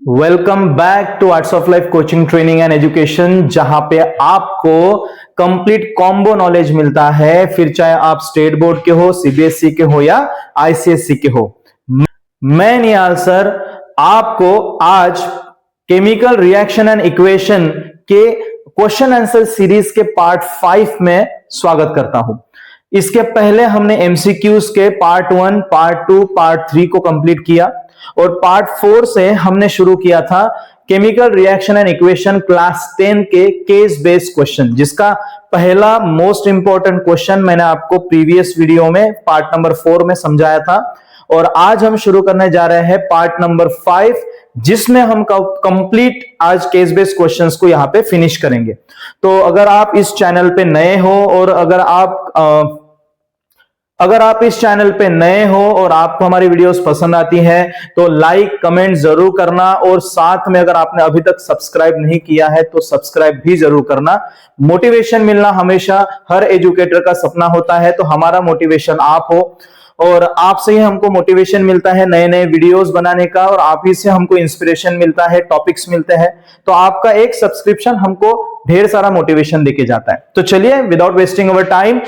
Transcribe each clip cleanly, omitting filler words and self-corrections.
Welcome back to Arts of Life coaching training and education, जहां पे आपको complete combo knowledge मिलता है, फिर चाहे आप स्टेट बोर्ड के हो, सीबीएसई के हो या आईसीएसई के हो। मैं निहाल सर आपको आज केमिकल रिएक्शन एंड इक्वेशन के क्वेश्चन आंसर सीरीज के पार्ट 5 में स्वागत करता हूं। इसके पहले हमने एमसीक्यूज के पार्ट 1, पार्ट 2, पार्ट 3 को कंप्लीट किया और पार्ट 4 से हमने शुरू किया था chemical reaction and equation class 10 के केस बेस्ड क्वेश्चन, जिसका पहला मोस्ट इंपॉर्टेंट क्वेश्चन मैंने आपको प्रीवियस वीडियो में पार्ट नंबर 4 में समझाया था। और आज हम शुरू करने जा रहे हैं पार्ट नंबर 5, जिसमें हम कंप्लीट आज केस बेस्ड क्वेश्चंस को यहां पे फिनिश करेंगे। तो अगर आप इस चैनल पे नए हो और अगर आप इस चैनल पे नए हो और आपको हमारी वीडियोस पसंद आती हैं तो लाइक कमेंट जरूर करना, और साथ में अगर आपने अभी तक सब्सक्राइब नहीं किया है तो सब्सक्राइब भी जरूर करना। मोटिवेशन मिलना हमेशा हर एजुकेटर का सपना होता है, तो हमारा मोटिवेशन आप हो और आपसे ही हमको मोटिवेशन मिलता है नए नए वीडियोस बनाने का, और आप ही से हमको इंस्पिरेशन मिलता है, टॉपिक्स मिलते हैं। तो आपका एक सब्सक्रिप्शन हमको ढेर सारा मोटिवेशन देके जाता है। तो चलिए without wasting our time,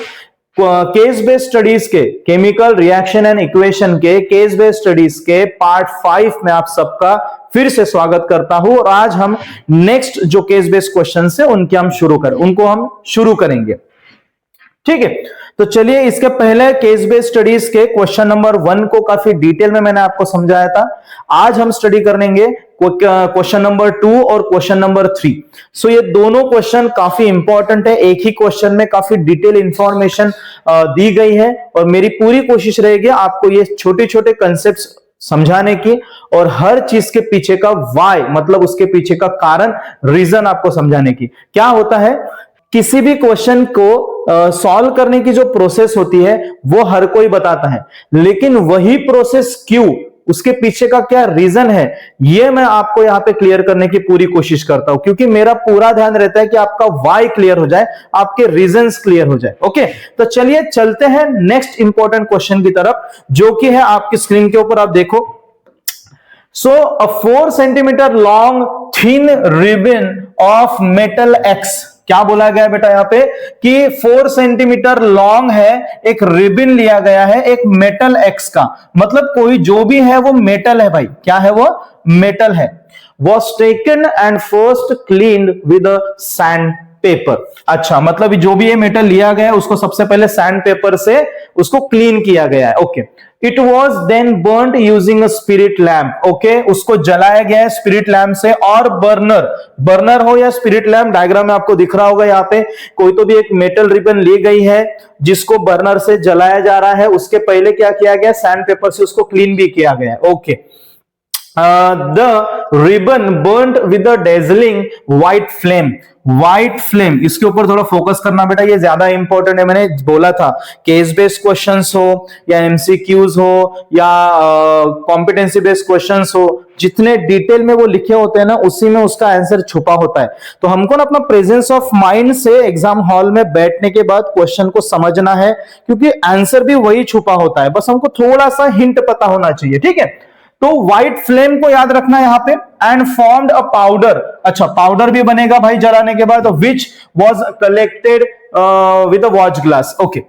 case based studies के केमिकल रिएक्शन एंड इक्वेशन के केस बेस्ड स्टडीज के पार्ट 5 में आप सबका फिर से स्वागत करता हूं। और आज हम नेक्स्ट जो केस बेस्ड क्वेश्चन है उनको हम शुरू करेंगे। ठीक है, तो चलिए इसके पहले केस बेस्ड स्टडीज के क्वेश्चन नंबर 1 को काफी डिटेल में मैंने आपको समझाया था। आज हम स्टडी करेंगे क्वेश्चन नंबर 2 और क्वेश्चन नंबर 3। सो ये दोनों क्वेश्चन काफी इंपॉर्टेंट है, एक ही क्वेश्चन में काफी डिटेल इंफॉर्मेशन दी गई है, और मेरी पूरी कोशिश रहेगी आपको ये छोटे छोटे कंसेप्ट्स समझाने की और हर चीज के पीछे का व्हाई, मतलब उसके पीछे का कारण, रीजन आपको समझाने की। क्या होता है, किसी भी क्वेश्चन को सॉल्व करने की जो प्रोसेस होती है वो हर कोई बताता है, लेकिन वही प्रोसेस क्यों, उसके पीछे का क्या रीजन है, ये मैं आपको यहां पे क्लियर करने की पूरी कोशिश करता हूं, क्योंकि मेरा पूरा ध्यान रहता है कि आपका व्हाई क्लियर हो जाए, आपके रीजंस क्लियर हो जाए। ओके, तो चलिए चलते हैं नेक्स्ट इंपॉर्टेंट क्वेश्चन की तरफ, जो कि है आपकी स्क्रीन के ऊपर, आप देखो। So a 4 centimeter long thin ribbon of metal X, क्या बोला गया बेटा यहाँ पे कि 4 सेंटीमीटर लॉन्ग है, एक रिबन लिया गया है एक मेटल एक्स का, मतलब कोई जो भी है वो मेटल है भाई, क्या है वो, मेटल है। Was taken and first cleaned with a sandpaper। अच्छा, मतलब जो भी ये मेटल लिया गया है उसको सबसे पहले सैंड पेपर से उसको क्लीन किया गया है। Okay, it was then burned using a spirit lamp. Okay, उसको जलाया गया है स्पिरिट लैम्प से, और बर्नर हो या स्पिरिट लैम्प, डायग्राम में आपको दिख रहा होगा यहाँ पे, कोई तो भी एक मेटल रिबन ली गई है जिसको बर्नर से जलाया जा रहा है, उसके पहले क्या किया गया, सैंड पेपर से उसको क्लीन भी किया गया है। Okay, the ribbon burnt with a dazzling white flame। White flame, इसके ऊपर थोड़ा फोकस करना बेटा, ये ज्यादा इंपॉर्टेंट है। मैंने बोला था केस बेस्ड क्वेश्चंस हो या एमसीक्यूज हो या कॉम्पिटेंसी बेस्ड क्वेश्चंस हो, जितने डिटेल में वो लिखे होते हैं ना, उसी में उसका आंसर छुपा होता है। तो हमको ना अपना प्रेजेंस ऑफ माइंड से एग्जाम हॉल में बैठने के बाद क्वेश्चन को समझना है, क्योंकि आंसर भी वही छुपा होता है, बस हमको थोड़ा सा हिंट पता होना चाहिए। ठीक है, तो व्हाइट फ्लेम को याद रखना यहां पे, एंड फॉर्म्ड अ पाउडर। अच्छा, पाउडर भी बनेगा भाई जलाने के बाद, which was collected with a watch glass. Okay,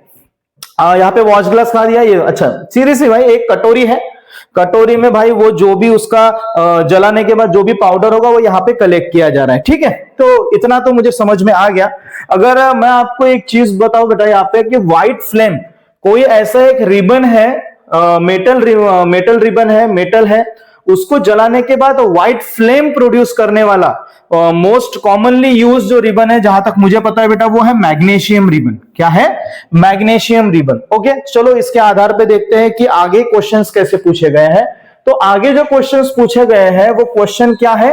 यहां पे वॉच ग्लास कहा दिया ये। अच्छा, सीरियसली भाई, एक कटोरी है, कटोरी में भाई वो जो भी उसका जलाने के बाद जो भी पाउडर होगा वो यहाँ पे कलेक्ट किया जा रहा है। ठीक है, तो इतना तो मुझे समझ में आ गया। अगर मैं आपको एक चीज बताऊं बेटा यहाँ पे कि व्हाइट फ्लेम कोई ऐसा एक रिबन है, मेटल रिबन है, मेटल है, उसको जलाने के बाद व्हाइट फ्लेम प्रोड्यूस करने वाला मोस्ट कॉमनली यूज जो रिबन है, जहां तक मुझे पता है बेटा, वो है मैग्नीशियम रिबन। क्या है, मैग्नीशियम रिबन। ओके, चलो इसके आधार पे देखते हैं कि आगे क्वेश्चंस कैसे पूछे गए हैं। तो आगे जो क्वेश्चंस पूछे गए हैं वो क्वेश्चन क्या है,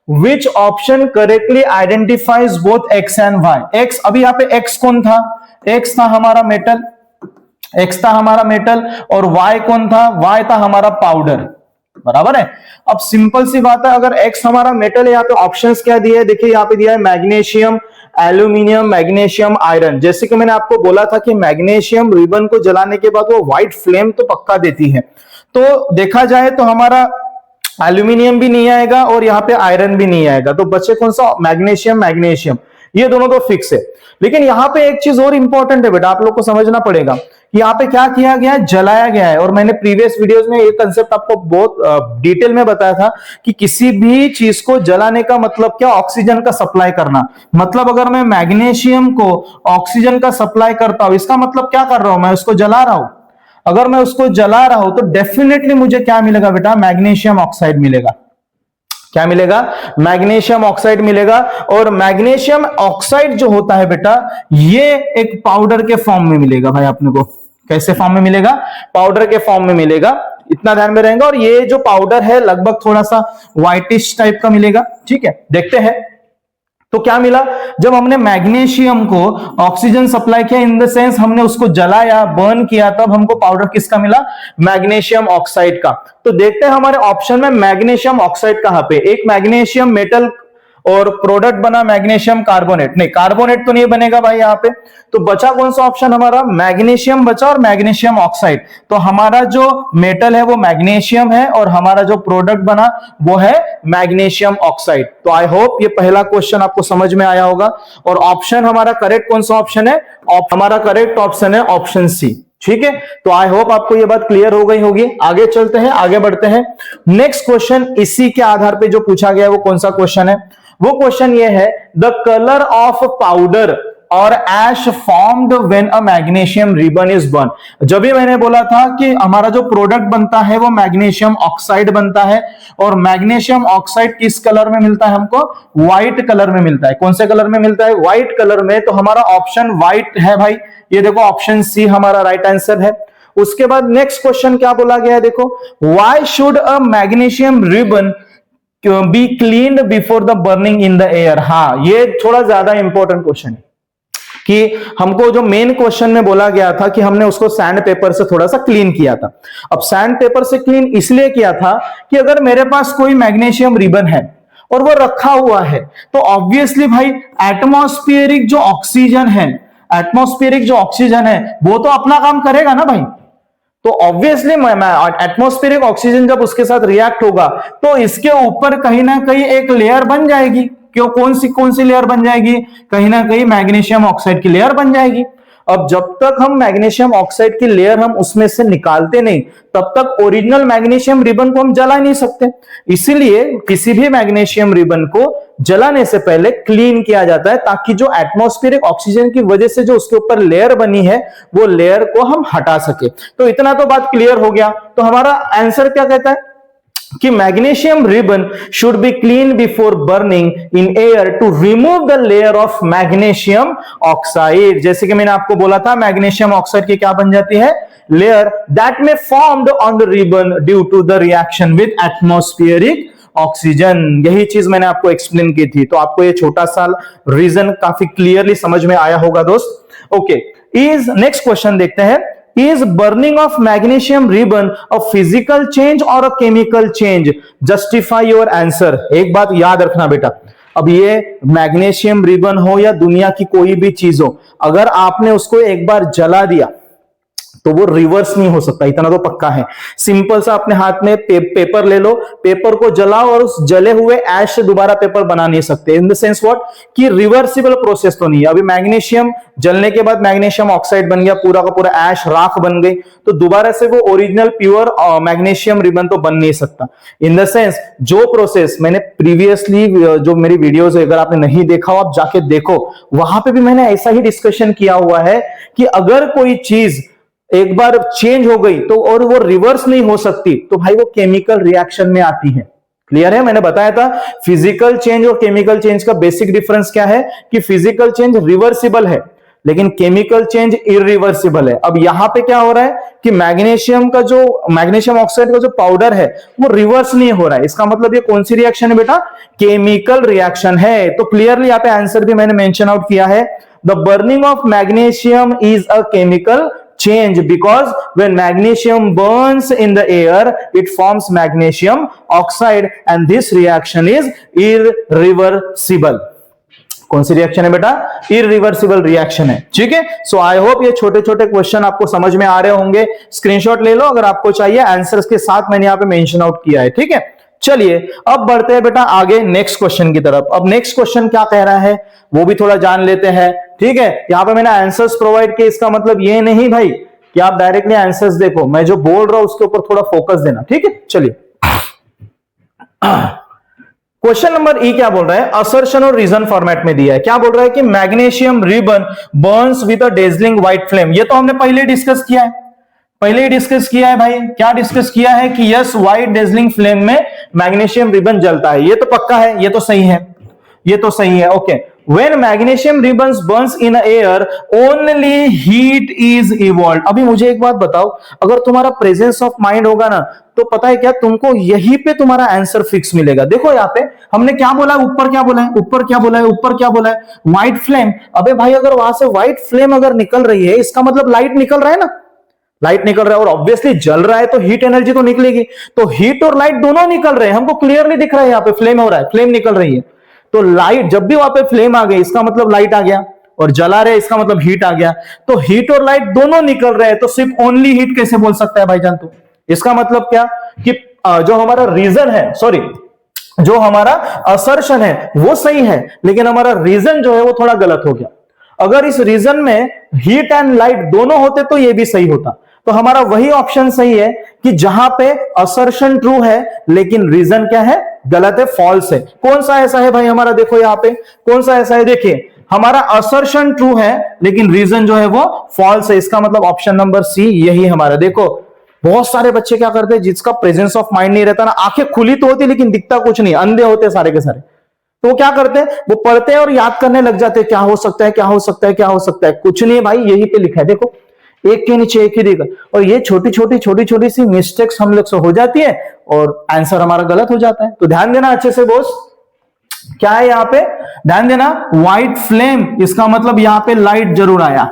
which option correctly identifies both X and Y. X, अभी यहाँ पे एक्स कौन था, एक्स था हमारा मेटल, एक्स था हमारा मेटल, और वाई कौन था, वाई था हमारा पाउडर। बराबर है। अब सिंपल सी बात है, अगर एक्स हमारा मेटल है, यहाँ पे ऑप्शंस क्या दिए, देखिए यहाँ पे दिया है मैग्नीशियम, एल्यूमिनियम, मैग्नीशियम, आयरन। जैसे कि मैंने आपको बोला था कि मैग्नीशियम रिबन को जलाने के बाद वो व्हाइट फ्लेम तो पक्का देती है। तो देखा जाए तो हमारा एल्यूमिनियम भी नहीं आएगा और यहाँ पे आयरन भी नहीं आएगा, तो बचे कौन सा? मैग्नीशियम, मैग्नीशियम, ये दोनों तो फिक्स है। लेकिन यहाँ पे एक चीज और इंपॉर्टेंट है बेटा, आप लोग को समझना पड़ेगा कि यहाँ पे क्या किया गया है, जलाया गया है। और मैंने प्रीवियस वीडियोस में ये कंसेप्ट आपको बहुत डिटेल में बताया था कि किसी भी चीज को जलाने का मतलब क्या? ऑक्सीजन का सप्लाई करना। मतलब अगर मैं मैग्नीशियम को ऑक्सीजन का सप्लाई करता हूं, इसका मतलब क्या कर रहा हूं? मैं उसको जला रहा हूं। अगर मैं उसको जला रहा हूं तो डेफिनेटली मुझे क्या मिलेगा बेटा? मैग्नीशियम ऑक्साइड मिलेगा। क्या मिलेगा? मैग्नीशियम ऑक्साइड मिलेगा। और मैग्नीशियम ऑक्साइड जो होता है बेटा, ये एक पाउडर के फॉर्म में मिलेगा भाई अपने को। कैसे फॉर्म में मिलेगा? पाउडर के फॉर्म में मिलेगा, इतना ध्यान में रहेगा। और ये जो पाउडर है लगभग थोड़ा सा व्हाइटिश टाइप का मिलेगा। ठीक है, देखते हैं तो क्या मिला। जब हमने मैग्नीशियम को ऑक्सीजन सप्लाई किया, इन द सेंस हमने उसको जलाया, बर्न किया, तब हमको पाउडर किसका मिला? मैग्नीशियम ऑक्साइड का। तो देखते हैं हमारे ऑप्शन में मैग्नीशियम ऑक्साइड कहां पे। एक मैग्नीशियम मेटल और प्रोडक्ट बना मैग्नीशियम कार्बोनेट, नहीं कार्बोनेट तो नहीं बनेगा भाई यहाँ पे। तो बचा कौन सा ऑप्शन हमारा? मैग्नीशियम बचा और मैग्नीशियम ऑक्साइड। तो हमारा जो मेटल है वो मैग्नीशियम है और हमारा जो प्रोडक्ट बना वो है मैग्नीशियम ऑक्साइड। तो आई होप ये पहला क्वेश्चन आपको समझ में आया होगा। और ऑप्शन हमारा करेक्ट कौन सा ऑप्शन है? हमारा करेक्ट ऑप्शन है ऑप्शन सी। ठीक है, तो आई होप आपको ये बात क्लियर हो गई होगी। आगे चलते हैं, आगे बढ़ते हैं। नेक्स्ट क्वेश्चन इसी के आधार पे जो पूछा गया है वो कौन सा क्वेश्चन है? वो क्वेश्चन ये है, द कलर ऑफ पाउडर और ash formed when a magnesium ribbon is burn. जब भी मैंने बोला था कि हमारा जो प्रोडक्ट बनता है वो मैग्नीशियम ऑक्साइड बनता है। और मैग्नीशियम ऑक्साइड किस कलर में मिलता है हमको? व्हाइट कलर में मिलता है। कौन से कलर में मिलता है? व्हाइट कलर में। तो हमारा ऑप्शन व्हाइट है भाई, ये देखो ऑप्शन सी हमारा राइट आंसर है। उसके बाद नेक्स्ट क्वेश्चन क्या बोला गया है, देखो, why should a magnesium ribbon be cleaned before the burning in the air. हाँ, ये थोड़ा ज्यादा इंपॉर्टेंट क्वेश्चन है कि हमको जो मेन क्वेश्चन में बोला गया था कि हमने उसको सैंड पेपर से थोड़ा सा क्लीन किया था। अब सैंड पेपर से क्लीन इसलिए किया था कि अगर मेरे पास कोई मैग्नीशियम रिबन है और वो रखा हुआ है तो ऑब्वियसली भाई एटमॉस्फेरिक जो ऑक्सीजन है, एटमॉस्फेरिक जो ऑक्सीजन है वो तो अपना काम करेगा ना भाई। तो ऑब्वियसली एटमॉस्फेरिक ऑक्सीजन जब उसके साथ रिएक्ट होगा तो इसके ऊपर कहीं ना कहीं एक लेयर बन जाएगी। क्यों? कौन सी लेयर बन जाएगी? कहीं ना कहीं मैग्नीशियम ऑक्साइड की लेयर बन जाएगी। अब जब तक हम मैग्नीशियम ऑक्साइड की लेयर हम उसमें से निकालते नहीं, तब तक ओरिजिनल मैग्नीशियम रिबन को हम जला नहीं सकते। इसीलिए किसी भी मैग्नीशियम रिबन को जलाने से पहले क्लीन किया जाता है, ताकि जो एटमॉस्फेरिक ऑक्सीजन की वजह से जो उसके ऊपर लेयर बनी है वो लेयर को हम हटा सके। तो इतना तो बात क्लियर हो गया। तो हमारा आंसर क्या कहता है कि magnesium ribbon should be clean before burning in air to remove the layer of magnesium oxide. जैसे कि मैंने आपको बोला था, मैग्नीशियम ऑक्साइड की क्या बन जाती है? लेयर दैट में formed on the ribbon due to the reaction with atmospheric oxygen. यही चीज मैंने आपको एक्सप्लेन की थी। तो आपको ये छोटा सा रीजन काफी क्लियरली समझ में आया होगा दोस्त। ओके, इज नेक्स्ट क्वेश्चन देखते हैं। Is burning of magnesium ribbon a physical change or a chemical change? Justify your answer. एक बात याद रखना बेटा, अब ये मैग्नीशियम रिबन हो या दुनिया की कोई भी चीज हो, अगर आपने उसको एक बार जला दिया तो वो रिवर्स नहीं हो सकता, इतना तो पक्का है। सिंपल सा अपने हाथ में पेपर ले लो, पेपर को जलाओ और उस जले हुए ऐश से दोबारा पेपर बना नहीं सकते। इन द सेंस व्हाट कि रिवर्सिबल प्रोसेस तो नहीं है। अभी मैग्नीशियम जलने के बाद मैग्नीशियम ऑक्साइड बन गया, पूरा का पूरा ऐश राख बन गई, तो दोबारा से वो ओरिजिनल प्योर मैग्नीशियम रिबन तो बन नहीं सकता। इन द सेंस जो प्रोसेस मैंने प्रीवियसली जो मेरी वीडियोस है, अगर आपने नहीं देखा हो आप जाके देखो, वहां पे भी मैंने ऐसा ही डिस्कशन किया हुआ है कि अगर कोई चीज एक बार चेंज हो गई तो और वो रिवर्स नहीं हो सकती, तो भाई वो केमिकल रिएक्शन में आती है। क्लियर है? मैंने बताया था फिजिकल चेंज और केमिकल चेंज का बेसिक डिफरेंस क्या है कि फिजिकल चेंज रिवर्सिबल है लेकिन केमिकल चेंज इरिवर्सिबल है। अब यहां पे क्या हो रहा है कि मैग्नीशियम ऑक्साइड का जो पाउडर है वो रिवर्स नहीं हो रहा है। इसका मतलब ये कौन सी रिएक्शन है बेटा? केमिकल रिएक्शन है। तो क्लियरली यहां पे आंसर भी मैंने मेंशन आउट किया है, the burning of magnesium is a chemical change because when magnesium burns in the air it forms magnesium oxide and this reaction is irreversible। कौन सी रिएक्शन है बेटा? इरिवर्सिबल रिएक्शन है। ठीक है, सो आई होप ये छोटे छोटे क्वेश्चन आपको समझ में आ रहे होंगे। स्क्रीनशॉट ले लो अगर आपको चाहिए, आंसर्स के साथ मैंने यहां पे मेंशन आउट किया है। ठीक है, चलिए अब बढ़ते हैं बेटा आगे नेक्स्ट क्वेश्चन की तरफ। अब नेक्स्ट क्वेश्चन क्या कह रहा है वो भी थोड़ा जान लेते हैं, ठीक है। यहां पे मैंने आंसर्स प्रोवाइड किए, इसका मतलब ये नहीं भाई कि आप डायरेक्टली आंसर्स देखो, मैं जो बोल रहा हूं उसके ऊपर थोड़ा फोकस देना, ठीक है। चलिए क्वेश्चन नंबर ई क्या बोल रहा है, असर्शन और रीजन फॉर्मेट में दिया है। क्या बोल रहा है कि magnesium ribbon Burns with a dazzling white flame. ये तो हमने पहले डिस्कस किया है, पहले ही डिस्कस किया है भाई। क्या डिस्कस किया है कि यस व्हाइट डेजलिंग फ्लेम में मैग्नीशियम रिबन जलता है, ये तो पक्का है, ये तो सही है, ये तो सही है। Okay, when magnesium ribbons Burns in air only heat is evolve. अभी मुझे एक बात बताओ, अगर तुम्हारा प्रेजेंस ऑफ माइंड होगा ना तो पता है क्या, तुमको यहीं पे तुम्हारा आंसर फिक्स मिलेगा। देखो यहाँ पे हमने क्या बोला है, ऊपर क्या बोला है, ऊपर क्या बोला है, ऊपर क्या बोला है, व्हाइट फ्लेम। अबे भाई अगर वहां से व्हाइट फ्लेम अगर निकल रही है इसका मतलब लाइट निकल रहा है ना, लाइट निकल रहा है, और ऑब्वियसली जल रहा है तो हीट एनर्जी तो निकलेगी। तो हीट और लाइट दोनों निकल रहे हैं, हमको क्लियरली दिख रहा है यहाँ पे फ्लेम हो रहा है, फ्लेम निकल रही है। तो लाइट जब भी वहां पे फ्लेम आ गई इसका मतलब लाइट आ गया, और जला रहे इसका मतलब हीट आ गया। तो हीट और लाइट दोनों निकल रहे हैं, तो सिर्फ ओनली हीट कैसे बोल सकता है भाईजान तू। इसका मतलब क्या कि जो हमारा रीजन है, सॉरी जो हमारा असर्शन है वो सही है, लेकिन हमारा रीजन जो है वो थोड़ा गलत हो गया। अगर इस रीजन में हीट एंड लाइट दोनों होते तो ये भी सही होता। तो हमारा वही ऑप्शन सही है कि जहां पे असर्शन ट्रू है लेकिन रीजन क्या है, गलत है, फॉल्स है। कौन सा ऐसा है भाई हमारा, देखो यहां पे कौन सा ऐसा है, देखिए हमारा असर्शन ट्रू है लेकिन रीजन जो है वो फॉल्स है। इसका मतलब ऑप्शन नंबर सी यही हमारा। देखो बहुत सारे बच्चे क्या करते हैं, जिसका प्रेजेंस ऑफ माइंड नहीं रहता ना, आंखें खुली तो होती लेकिन दिखता कुछ नहीं, अंधे होते सारे के सारे। तो वो क्या करते हैं, वो पढ़ते हैं और याद करने लग जाते हैं, क्या हो सकता है, क्या हो सकता है, क्या हो सकता है। कुछ नहीं भाई, यही पे लिखा है, देखो एक के नीचे एक ही देगा। और ये छोटी छोटी सी मिस्टेक्स हम लोग से हो जाती है और आंसर हमारा गलत हो जाता है। तो ध्यान देना अच्छे से बॉस, क्या है यहाँ पे, ध्यान देना, व्हाइट फ्लेम इसका मतलब यहाँ पे लाइट जरूर आया,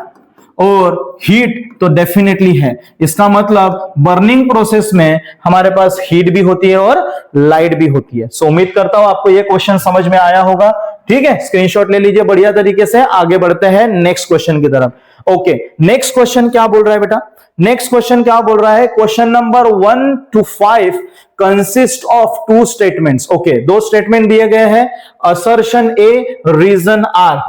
और हीट तो डेफिनेटली है। इसका मतलब बर्निंग प्रोसेस में हमारे पास हीट भी होती है और लाइट भी होती है। सो उम्मीद करता हूं आपको ये क्वेश्चन समझ में आया होगा, ठीक है। स्क्रीनशॉट ले लीजिए बढ़िया तरीके से। आगे बढ़ते हैं नेक्स्ट क्वेश्चन की तरफ। ओके, नेक्स्ट क्वेश्चन क्या बोल रहा है बेटा, नेक्स्ट क्वेश्चन क्या बोल रहा है, question number 1 to 5 consist of 2 statements. Okay, 2 statement दिए गए हैं, assertion A, reason R.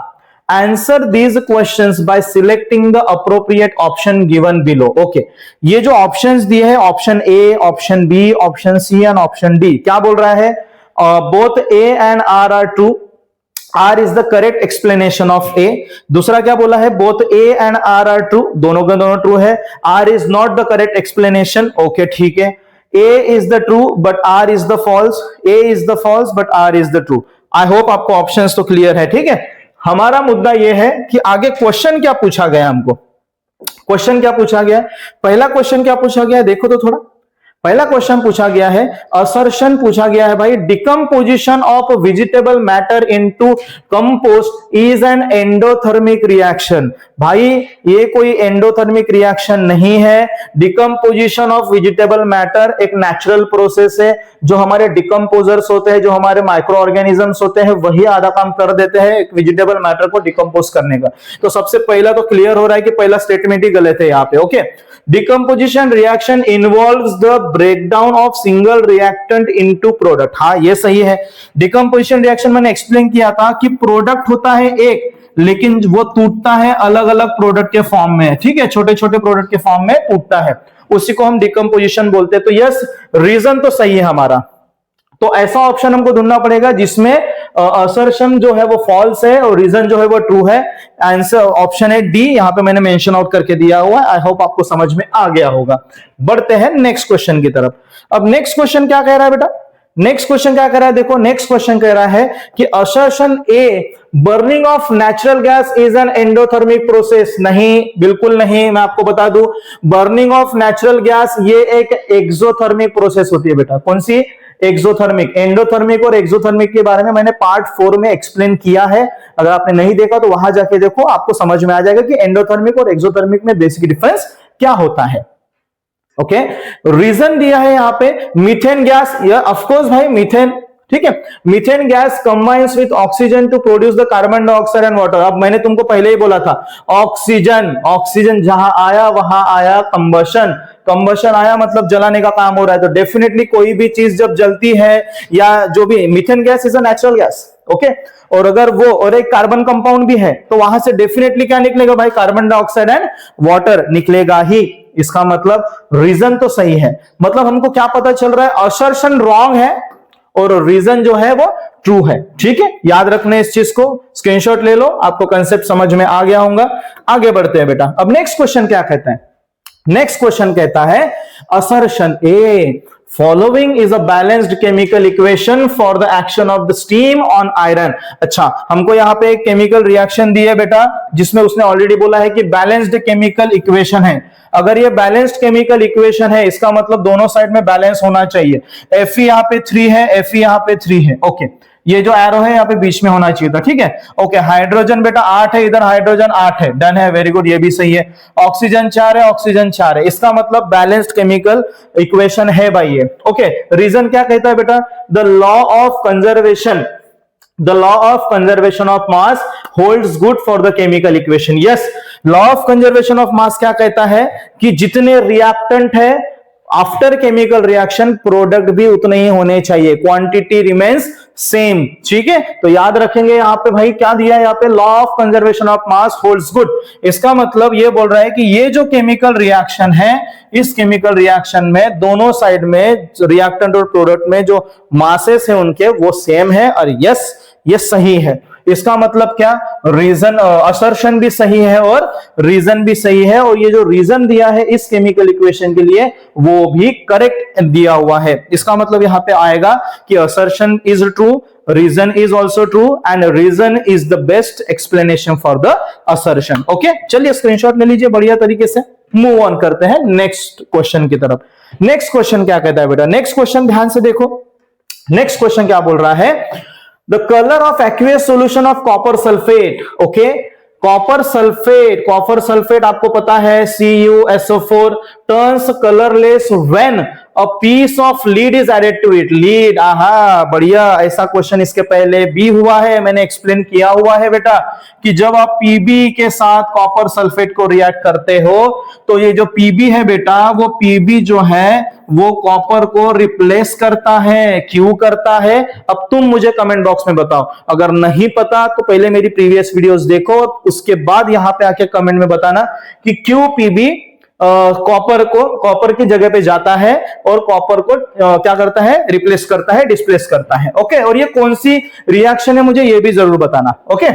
Answer these questions by selecting the appropriate option given below. Okay, ये जो options दिए हैं, option A, option B, option C and option D, क्या बोल रहा है, both A and R are true. R is the correct explanation of A. दूसरा क्या बोला है, both A and R are true, दोनों का दोनों ट्रू है। R is not the correct explanation. Okay, ठीक है, A is the true but R is the false. A is the false but R is the true. I hope आपको options तो clear है, ठीक है। हमारा मुद्दा यह है कि आगे क्वेश्चन क्या पूछा गया, हमको क्वेश्चन क्या पूछा गया, पहला क्वेश्चन क्या पूछा गया, देखो तो थोड़ा। पहला क्वेश्चन पूछा गया है, असर्शन पूछा गया है भाई, decomposition of vegetable matter into compost is an endothermic reaction. भाई ये कोई एंडोथर्मिक रिएक्शन नहीं है। डिकम्पोजिशन ऑफ वेजिटेबल मैटर एक नेचुरल प्रोसेस है। जो हमारे डिकम्पोजर्स होते हैं, जो हमारे माइक्रो ऑर्गेनिजम्स होते हैं, वही आधा काम कर देते हैं एक वेजिटेबल मैटर को डिकम्पोज करने का। तो सबसे पहला तो क्लियर हो रहा है कि पहला स्टेटमेंट ही गलत है यहाँ पे। Okay, decomposition reaction involves the breakdown of single reactant into product. हाँ ये सही है। डिकम्पोजिशन रिएक्शन मैंने एक्सप्लेन किया था कि प्रोडक्ट होता है एक, लेकिन वो टूटता है अलग अलग प्रोडक्ट के फॉर्म में, ठीक है, छोटे छोटे प्रोडक्ट के फॉर्म में टूटता है, उसी को हम डिकम्पोजिशन बोलते हैं। तो यस, रीजन तो सही है हमारा। तो ऐसा ऑप्शन हमको ढूंढना पड़ेगा जिसमें असर्शन जो है वो फॉल्स है और रीजन जो है वो ट्रू है। आंसर ऑप्शन है डी, यहां पे मैंने मेंशन आउट करके दिया हुआ है। आई होप आपको समझ में आ गया होगा। बढ़ते हैं नेक्स्ट क्वेश्चन की तरफ। अब नेक्स्ट क्वेश्चन क्या कह रहा है बेटा, नेक्स्ट क्वेश्चन क्या कह रहा है, देखो नेक्स्ट क्वेश्चन कह रहा है कि assertion A, burning of natural gas is an endothermic process. नहीं, बिल्कुल नहीं। मैं आपको बता दूं, बर्निंग ऑफ नेचुरल गैस ये एक एक्सोथर्मिक प्रोसेस होती है बेटा। कौन सी, एक्सोथर्मिक। एंडोथर्मिक और एक्सोथर्मिक के बारे में मैंने पार्ट 4 में एक्सप्लेन किया है। अगर आपने नहीं देखा तो वहां जाके देखो, आपको समझ में आ जाएगा कि एंडोथर्मिक और एक्सोथर्मिक में बेसिक डिफरेंस क्या होता है। ओके, रीजन दिया है यहाँ पे मीथेन गैस। ऑफ कोर्स भाई मीथेन, ठीक है, methane gas combines with oxygen to produce the carbon dioxide and water. अब मैंने तुमको पहले ही बोला था, ऑक्सीजन, ऑक्सीजन जहां आया वहां आया कंबशन। कंबशन आया मतलब जलाने का काम हो रहा है। तो डेफिनेटली कोई भी चीज जब जलती है, या जो भी methane gas is a natural gas, okay, और अगर वो और एक कार्बन कंपाउंड भी है तो वहां से डेफिनेटली क्या निकलेगा भाई, कार्बन डाइऑक्साइड एंड वाटर निकलेगा ही। इसका मतलब रीजन तो सही है। मतलब हमको क्या पता चल रहा है, असर्शन रॉन्ग है और रीजन जो है वो ट्रू है। ठीक है, याद रखने इस चीज को, स्क्रीनशॉट ले लो, आपको कंसेप्ट समझ में आ गया होगा। आगे बढ़ते हैं बेटा। अब नेक्स्ट क्वेश्चन क्या कहता है, नेक्स्ट क्वेश्चन कहता है assertion A, following is a balanced chemical equation for the action of the steam on iron. अच्छा, हमको यहां पे एक केमिकल रिएक्शन दी है बेटा, जिसमें उसने ऑलरेडी बोला है कि बैलेंस्ड केमिकल इक्वेशन है। अगर ये बैलेंस्ड केमिकल इक्वेशन है, इसका मतलब दोनों साइड में बैलेंस होना चाहिए। Fe यहां पे 3 है, Fe यहां पे 3 है, ओके, ये जो एरो है यहाँ पे बीच में होना चाहिए था। ठीक है, ओके, हाइड्रोजन बेटा 8 है, इधर हाइड्रोजन 8 है, डन है, वेरी गुड, ये भी सही है। ऑक्सीजन 4 है, ऑक्सीजन 4 है, इसका मतलब बैलेंस्ड केमिकल इक्वेशन है भाई ये। ओके, रीजन क्या कहता है बेटा, the law of conservation, the law of conservation of mass holds good for the chemical equation. yes, law of conservation of mass क्या कहता है कि जितने रिएक्टेंट है आफ्टर केमिकल रिएक्शन प्रोडक्ट भी उतने ही होने चाहिए, क्वांटिटी रिमेन्स सेम। ठीक है, तो याद रखेंगे यहां पे भाई क्या दिया है, यहाँ पे law of conservation of mass holds good. इसका मतलब ये बोल रहा है कि ये जो केमिकल रिएक्शन है, इस केमिकल रिएक्शन में दोनों साइड में रिएक्टेंट और प्रोडक्ट में जो मासेस है उनके वो सेम है, और यस ये सही है। इसका मतलब क्या, रीजन असर्शन भी सही है और रीजन भी सही है, और ये जो रीजन दिया है इस केमिकल इक्वेशन के लिए वो भी करेक्ट दिया हुआ है। इसका मतलब यहां पे आएगा कि assertion is true, reason is also true, and reason is the best explanation for the assertion. Okay, चलिए स्क्रीनशॉट ले लीजिए बढ़िया तरीके से। मूव ऑन करते हैं नेक्स्ट क्वेश्चन की तरफ। नेक्स्ट क्वेश्चन क्या कहता है बेटा, नेक्स्ट क्वेश्चन ध्यान से देखो। नेक्स्ट क्वेश्चन क्या बोल रहा है, the color of aqueous solution of copper sulfate, okay, copper sulphate आपको पता है CuSO4 turns colorless when a piece of lead is added to it. Lead, आहा बढ़िया, ऐसा क्वेश्चन इसके पहले भी हुआ है, मैंने एक्सप्लेन किया हुआ है बेटा कि जब आप Pb के साथ कॉपर सल्फेट को रिएक्ट करते हो तो ये जो Pb है बेटा, वो Pb जो है वो कॉपर को रिप्लेस करता है। क्यों करता है, अब तुम मुझे कमेंट बॉक्स में बताओ। अगर नहीं पता तो पहले मेरी प्रीवियस वीडियोस देखो, उसके बाद यहां पे आके कमेंट में बताना कि क्यों Pb कॉपर की जगह पे जाता है और कॉपर को क्या करता है, रिप्लेस करता है, डिस्प्लेस करता है। ओके, और ये कौन सी रिएक्शन है मुझे ये भी जरूर बताना। ओके,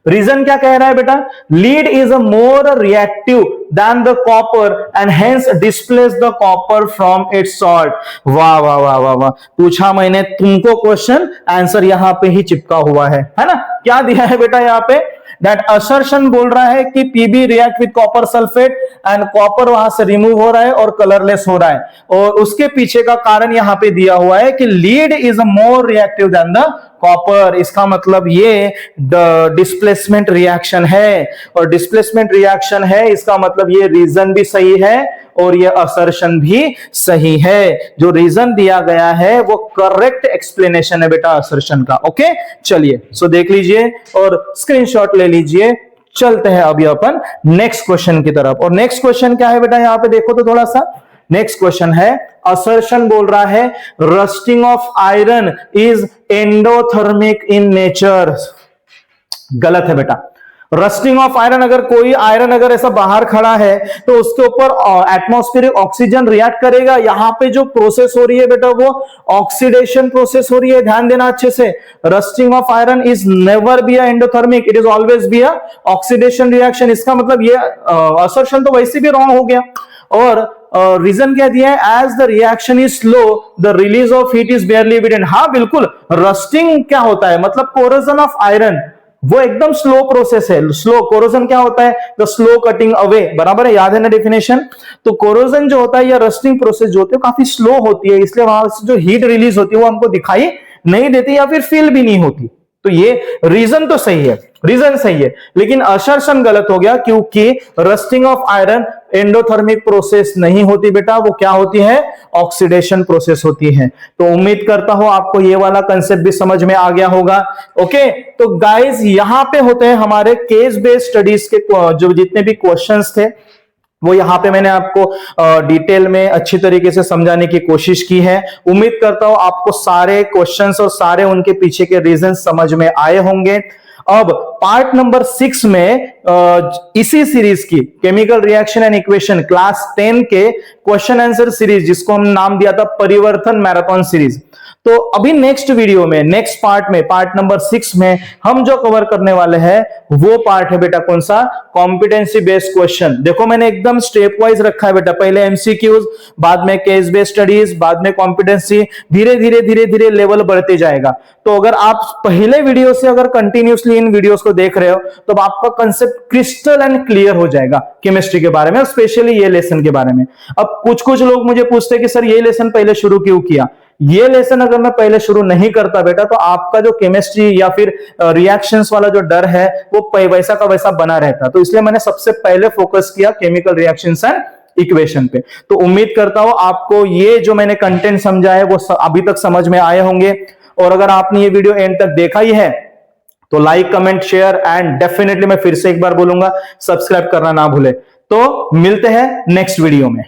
रीजन क्या कह रहा है बेटा, lead is a more reactive than the copper and hence displace the copper from its salt. वाह वाह वाह वाह वाह, पूछा मैंने तुमको क्वेश्चन, आंसर यहां पे ही चिपका हुआ है ना। क्या दिया है बेटा यहाँ पे, दैट असर्शन बोल रहा है कि Pb react with copper sulphate and copper वहां से रिमूव हो रहा है और कलरलेस हो रहा है, और उसके पीछे का कारण यहां पे दिया हुआ है कि lead is a more reactive than the copper. इसका मतलब ये डिस्प्लेसमेंट रिएक्शन है, और डिस्प्लेसमेंट रिएक्शन है, इसका मतलब ये रीजन भी सही है और ये असर्शन भी सही है। जो रीजन दिया गया है वो करेक्ट एक्सप्लेनेशन है बेटा असर्शन का। ओके, चलिए सो देख लीजिए और स्क्रीनशॉट ले लीजिए। चलते हैं अभी अपन नेक्स्ट क्वेश्चन की तरफ। और नेक्स्ट क्वेश्चन क्या है बेटा, यहां पे देखो तो थोड़ा सा। नेक्स्ट क्वेश्चन है, असर्शन बोल रहा है rusting of iron is endothermic in nature. गलत है बेटा। रस्टिंग ऑफ आयरन, अगर कोई आयरन अगर ऐसा बाहर खड़ा है तो उसके ऊपर एटमॉस्फेरिक ऑक्सीजन रिएक्ट करेगा। यहां पे जो प्रोसेस हो रही है बेटा वो ऑक्सीडेशन प्रोसेस हो रही है, ध्यान देना अच्छे से। Rusting of iron is never be a endothermic, it is always be a oxidation reaction. इसका मतलब ये असर्शन तो वैसे भी रॉन्ग हो गया। और रीजन क्या दिया है, as the reaction is slow the release of heat is barely evident. हाँ बिल्कुल, रस्टिंग क्या होता है, मतलब कोरोजन ऑफ आयरन वो एकदम स्लो प्रोसेस है। स्लो कोरोजन क्या होता है, द स्लो कटिंग अवे, बराबर है, याद है ना डेफिनेशन। तो कोरोजन जो होता है या रस्टिंग प्रोसेस जो होती है काफी स्लो होती है, इसलिए वहां से जो हीट रिलीज होती है वो हमको दिखाई नहीं देती या फिर फील भी नहीं होती। तो ये रीजन तो सही है, रीजन सही है, लेकिन असर्शन गलत हो गया क्योंकि rusting of iron endothermic process नहीं होती बेटा, वो क्या होती है, ऑक्सीडेशन प्रोसेस होती है। तो उम्मीद करता हूं आपको ये वाला कंसेप्ट भी समझ में आ गया होगा। ओके, तो गाइस यहां पे होते हैं हमारे केस बेस्ड स्टडीज के जो जितने भी क्वेश्चंस थे वो यहाँ पे मैंने आपको डिटेल में अच्छी तरीके से समझाने की कोशिश की है। उम्मीद करता हूं आपको सारे क्वेश्चंस और सारे उनके पीछे के रीजन समझ में आए होंगे। अब पार्ट नंबर 6 में इसी सीरीज की chemical reaction and equation class 10 के क्वेश्चन आंसर सीरीज, जिसको हम नाम दिया था परिवर्तन मैराथन सीरीज, तो अभी नेक्स्ट वीडियो में, नेक्स्ट पार्ट में, पार्ट नंबर 6 में हम जो कवर करने वाले हैं वो पार्ट है बेटा कौन सा, कॉम्पिटेंसी बेस्ड क्वेश्चन। देखो मैंने एकदम स्टेप वाइज रखा है बेटा, पहले एमसीक्यूज, बाद में केस बेस्ड स्टडीज, बाद में कॉम्पिटेंसी, धीरे धीरे धीरे धीरे लेवल बढ़ते जाएगा। तो अगर आप पहले वीडियो से अगर कंटिन्यूसली इन वीडियोस को देख रहे हो तो आपका कंसेप्ट क्रिस्टल एंड क्लियर हो जाएगा केमिस्ट्री के बारे में, और स्पेशली ये लेसन के बारे में। अब कुछ लोग मुझे पूछते हैं कि सर ये लेसन पहले शुरू क्यों किया। ये लेसन अगर मैं पहले शुरू नहीं करता बेटा तो आपका जो केमिस्ट्री या फिर रिएक्शंस वाला जो डर है वो वैसा का वैसा बना रहता। तो इसलिए मैंने सबसे पहले फोकस किया केमिकल रिएक्शंस एंड इक्वेशन पे। तो उम्मीद करता हूं आपको ये जो मैंने कंटेंट समझा है वो अभी तक समझ में आए होंगे। और अगर आपने ये वीडियो एंड तक देखा ही है तो like, comment, share and definitely मैं फिर से एक बार बोलूंगा सब्सक्राइब करना ना भूले। तो मिलते हैं नेक्स्ट वीडियो में।